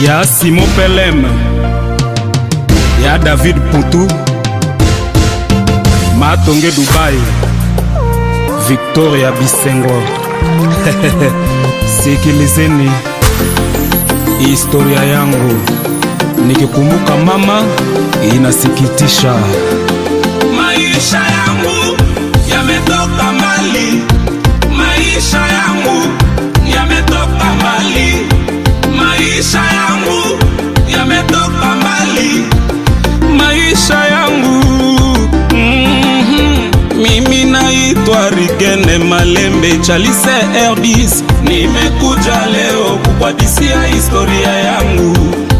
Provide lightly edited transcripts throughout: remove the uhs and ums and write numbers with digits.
ya Simon Pelem, ya David Poutou, Matonge Dubai, Victoria Bisengo. Sikilizeni historia yangu, nikikumbuka mama inasikitisha. Maisha yangu yametoka mbali, maisha yangu yametoka mbali, maisha yangu yametoka mbali, maisha yangu. Mimi naitwa Rigene Malembe Chalise Herbis, nimekuja leo kukuhadithia historia yangu.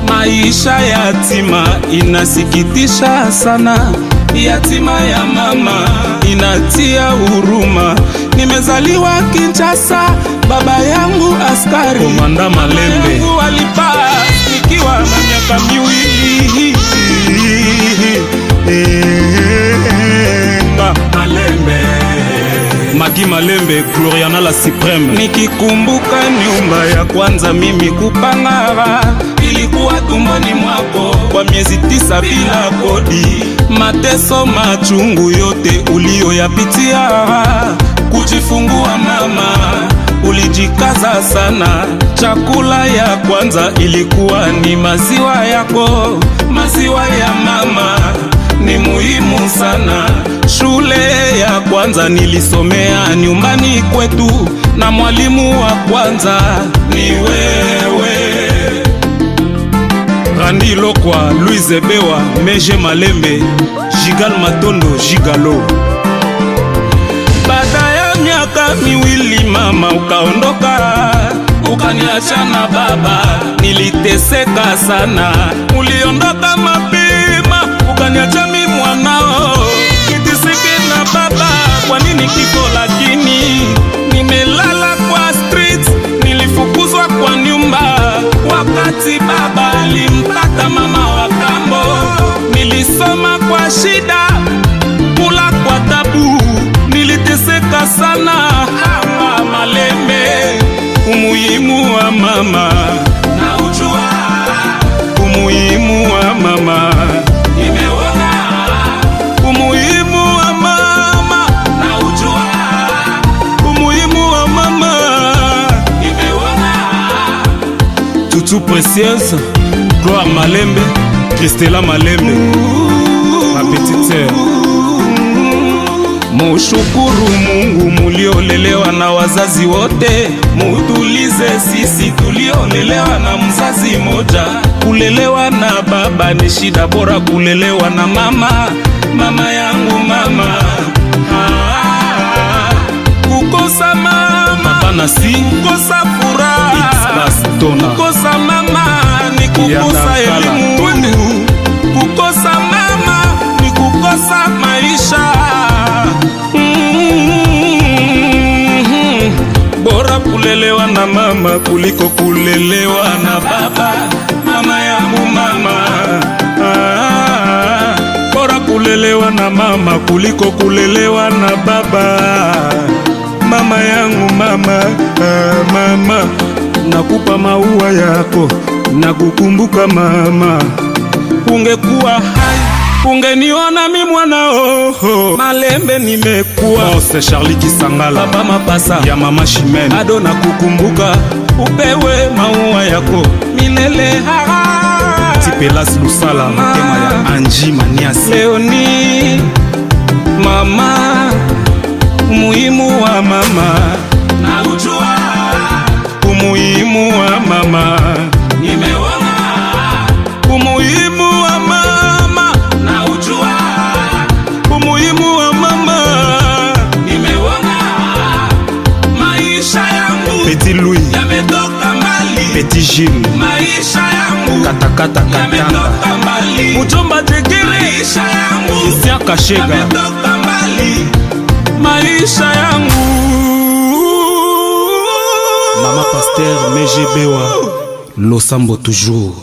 Maisha yatima inasikitisha sana, yatima ya mama inatia huruma. Nimezaliwa Kinshasa, baba yangu askari, Komanda Malembe yangu alipaa nikiwa na miaka miwili. Malembe, Magi Malembe, Gloriana la Supreme. nikikumbuka nyumba ya kwanza mimi kupangara, ilikuwa tumboni mwako kwa miezi 9 bila kodi. Mateso machungu yote ulioyapitia, kujifungua mama ulijikaza sana. Chakula ya kwanza ilikuwa ni maziwa yako, maziwa ya mama ni muhimu sana. Shule ya kwanza nilisomea nyumbani kwetu, na mwalimu wa kwanza ni wewe. Randi Lokwa, Louise Bewa, Meje Malembe, Jigal Matondo, Jigalo. Baada ya miaka miwili mama ukaondoka, ukaniacha na baba, niliteseka sana. Uliondoka mapema, ukaniacha mimi mwanao, nitisike na baba. Kwa nini kifo? Lakini nimelala kwa street, nilifukuzwa kwa nyumba wakati baba alimpata mama wa kambo. Nilisoma kwa shida, kula kwa tabu, niliteseka sana. Mama Malembe, umuhimu wa mama na ujua, umuhimu wa mama nimeona, umuhimu wa mama na ujua, umuhimu wa mama nimeona. Toutou Précieuse, Gloire Malembe, Christella Malembe, ma petite sœur. Mushukuru Mungu muliolelewa na wazazi wote, mutulize sisi tuliolelewa na mzazi moja. Kulelewa na baba ni shida, bora kulelewa na mama. Mama yangu mama, kukosa mama Hapana si kukosa furaha, kukosa mama ni kukosa elimu, kukosa mama ni kukosa maisha. Bora kulelewa na mama kuliko kulelewa na baba. Mama yangu mama, bora kulelewa na mama kuliko kulelewa na baba. Mama yangu mama, mama, nakupa maua yako na kukumbuka mama. Ungekuwa hai ungeniona mi mwanao. Malembe nimekuwa Mose Charlie Kisangala, Papa Mapasa ya Mama Chimene. bado nakukumbuka, upewe maua yako milele. Tipelas Lusala, mtema ya Anji Maniasi. Leo ni mama, umuhimu wa mama na ujua, umuhimu wa mama nimeona, umuhimu wa mama na ujua, umuhimu wa mama nimeona. Maisha yangu Petit Louis, yametoka mbali, Petit Gilles, maisha yangu Katakata Katanga, yametoka mbali, Mujomba Jegele, maisha yangu Christian Kashega, yametoka mbali, maisha yangu. Mama Pasteur Meje Bewa, Losambo toujours.